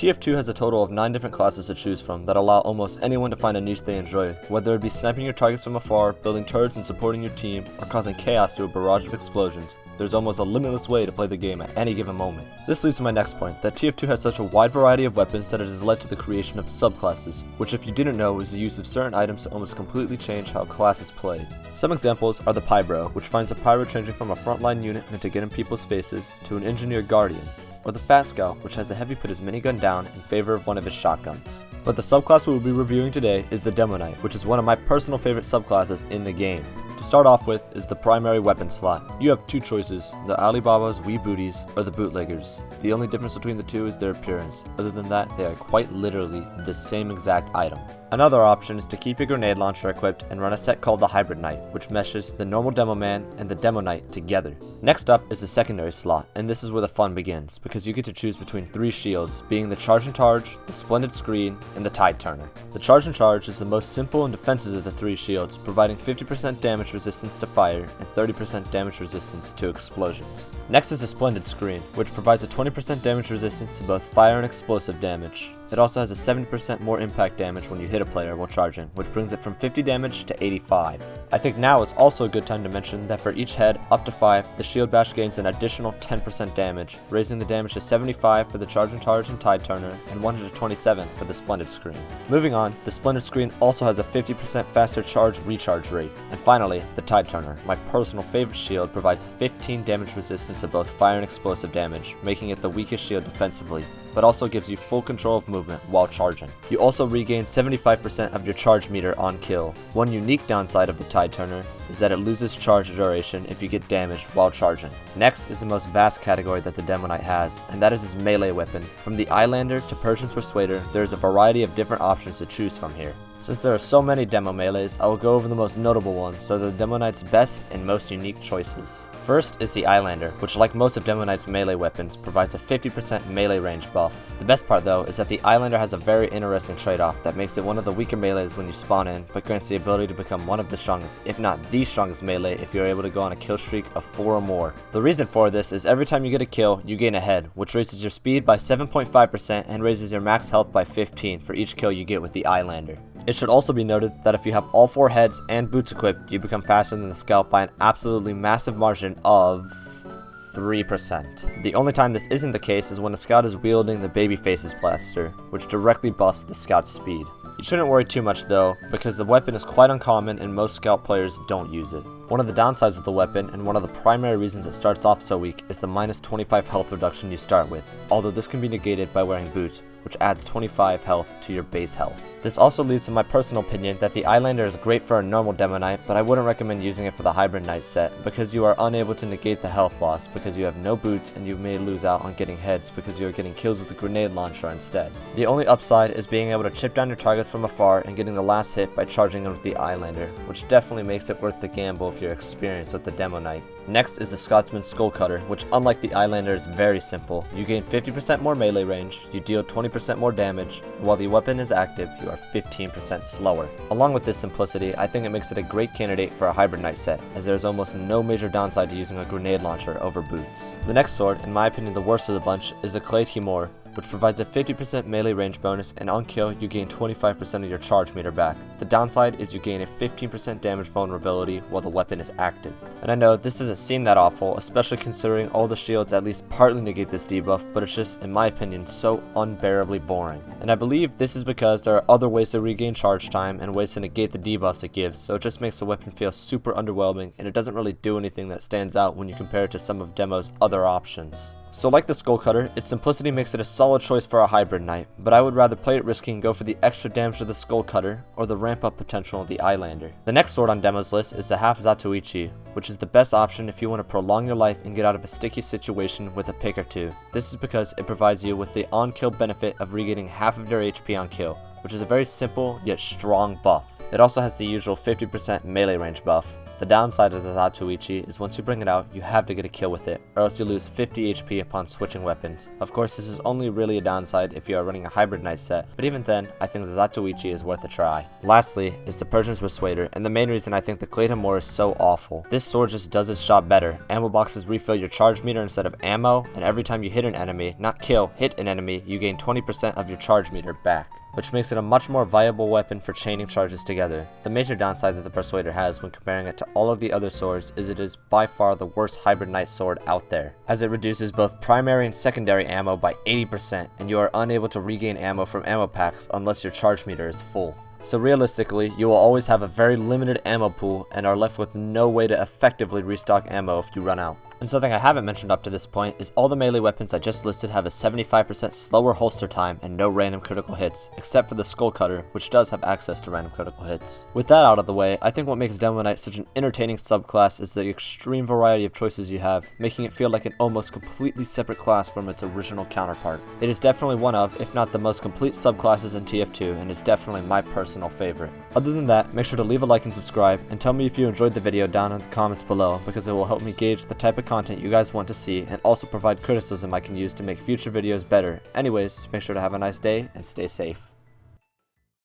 TF2 has a total of 9 different classes to choose from that allow almost anyone to find a niche they enjoy, whether it be sniping your targets from afar, building turrets and supporting your team, or causing chaos through a barrage of explosions. There's almost a limitless way to play the game at any given moment. This leads to my next point, that TF2 has such a wide variety of weapons that it has led to the creation of subclasses, which if you didn't know is the use of certain items to almost completely change how a class is played. Some examples are the Pyro, which finds a pyro changing from a frontline unit meant to get in people's faces to an engineer guardian, or the Fat Scout, which has the Heavy put his minigun down in favor of one of his shotguns. But the subclass we will be reviewing today is the Demoknight, which is one of my personal favorite subclasses in the game. To start off with is the primary weapon slot. You have two choices, the Alibaba's Wee Booties or the Bootleggers. The only difference between the two is their appearance. Other than that, they are quite literally the same exact item. Another option is to keep your grenade launcher equipped and run a set called the Hybrid Knight, which meshes the normal Demo Man and the Demoknight together. Next up is the secondary slot, and this is where the fun begins, because you get to choose between 3 shields, being the Charge and Charge, the Splendid Screen, and the Tide Turner. The Charge and Charge is the most simple and defensive of the 3 shields, providing 50% damage resistance to fire and 30% damage resistance to explosions. Next is the Splendid Screen, which provides a 20% damage resistance to both fire and explosive damage. It also has a 70% more impact damage when you hit a player while charging, which brings it from 50 damage to 85. I think now is also a good time to mention that for each head up to 5, the Shield Bash gains an additional 10% damage, raising the damage to 75 for the Charge and Charge and Tide Turner, and 127 for the Splendid Screen. Moving on, the Splendid Screen also has a 50% faster charge recharge rate. And finally, the Tide Turner, my personal favorite shield, provides 15 damage resistance to both fire and explosive damage, making it the weakest shield defensively, but also gives you full control of movement while charging. You also regain 75% of your charge meter on kill. One unique downside of the Tide Turner is that it loses charge duration if you get damaged while charging. Next is the most vast category that the Demoknight has, and that is his melee weapon. From the Eyelander to Persian's Persuader, there is a variety of different options to choose from here. Since there are so many demo melees, I will go over the most notable ones, so the Demoknight's best and most unique choices. First is the Eyelander, which like most of Demoknight's melee weapons, provides a 50% melee range buff. The best part though is that the Eyelander has a very interesting trade-off that makes it one of the weaker melees when you spawn in, but grants the ability to become one of the strongest, if not the strongest melee if you're able to go on a kill streak of 4 or more. The reason for this is every time you get a kill, you gain a head, which raises your speed by 7.5% and raises your max health by 15 for each kill you get with the Eyelander. It should also be noted that if you have all 4 heads and boots equipped, you become faster than the scout by an absolutely massive margin of 3%. The only time this isn't the case is when a scout is wielding the Babyface's blaster, which directly buffs the scout's speed. You shouldn't worry too much though, because the weapon is quite uncommon and most scout players don't use it. One of the downsides of the weapon, and one of the primary reasons it starts off so weak, is the minus 25 health reduction you start with, although this can be negated by wearing boots, which adds 25 health to your base health. This also leads to my personal opinion that the Eyelander is great for a normal Demoknight, but I wouldn't recommend using it for the Hybrid Knight set, because you are unable to negate the health loss because you have no boots and you may lose out on getting heads because you are getting kills with the grenade launcher instead. The only upside is being able to chip down your targets from afar and getting the last hit by charging them with the Eyelander, which definitely makes it worth the gamble if you're experienced with the Demoknight. Next is the Scotsman Skull Cutter, which unlike the Eyelander is very simple. You gain 50% more melee range, you deal 20% more damage, and while the weapon is active, you are 15% slower. Along with this simplicity, I think it makes it a great candidate for a Hybrid Knight set, as there is almost no major downside to using a grenade launcher over boots. The next sword, in my opinion the worst of the bunch, is the Timor, which provides a 50% melee range bonus, and on kill you gain 25% of your charge meter back. The downside is you gain a 15% damage vulnerability while the weapon is active. And I know this doesn't seem that awful, especially considering all the shields at least partly negate this debuff, but it's just, in my opinion, so unbearably boring. And I believe this is because there are other ways to regain charge time and ways to negate the debuffs it gives, so it just makes the weapon feel super underwhelming, and it doesn't really do anything that stands out when you compare it to some of Demo's other options. So like the Skull Cutter, its simplicity makes it a solid choice for a Hybrid Knight, but I would rather play it risky and go for the extra damage of the Skull Cutter or the ramp up potential of the Eyelander. The next sword on Demo's list is the half Zatoichi, which is the best option if you want to prolong your life and get out of a sticky situation with a pick or two. This is because it provides you with the on-kill benefit of regaining half of your HP on kill, which is a very simple yet strong buff. It also has the usual 50% melee range buff. The downside of the Zatoichi is once you bring it out, you have to get a kill with it, or else you lose 50 HP upon switching weapons. Of course, this is only really a downside if you are running a hybrid knight set, but even then, I think the Zatoichi is worth a try. Lastly is the Persian's Persuader, and the main reason I think the Timor is so awful. This sword just does its job better. Ammo boxes refill your charge meter instead of ammo, and every time you hit an enemy, not kill, hit an enemy, you gain 20% of your charge meter back, which makes it a much more viable weapon for chaining charges together. The major downside that the Persuader has when comparing it to all of the other swords is it is by far the worst hybrid knight sword out there, as it reduces both primary and secondary ammo by 80%, and you are unable to regain ammo from ammo packs unless your charge meter is full. So realistically, you will always have a very limited ammo pool and are left with no way to effectively restock ammo if you run out. And something I haven't mentioned up to this point is all the melee weapons I just listed have a 75% slower holster time and no random critical hits, except for the Skull Cutter, which does have access to random critical hits. With that out of the way, I think what makes Demoknight such an entertaining subclass is the extreme variety of choices you have, making it feel like an almost completely separate class from its original counterpart. It is definitely one of, if not the most complete subclasses in TF2, and is definitely my personal favorite. Other than that, make sure to leave a like and subscribe, and tell me if you enjoyed the video down in the comments below, because it will help me gauge the type of content you guys want to see and also provide criticism I can use to make future videos better. Anyways, make sure to have a nice day and stay safe.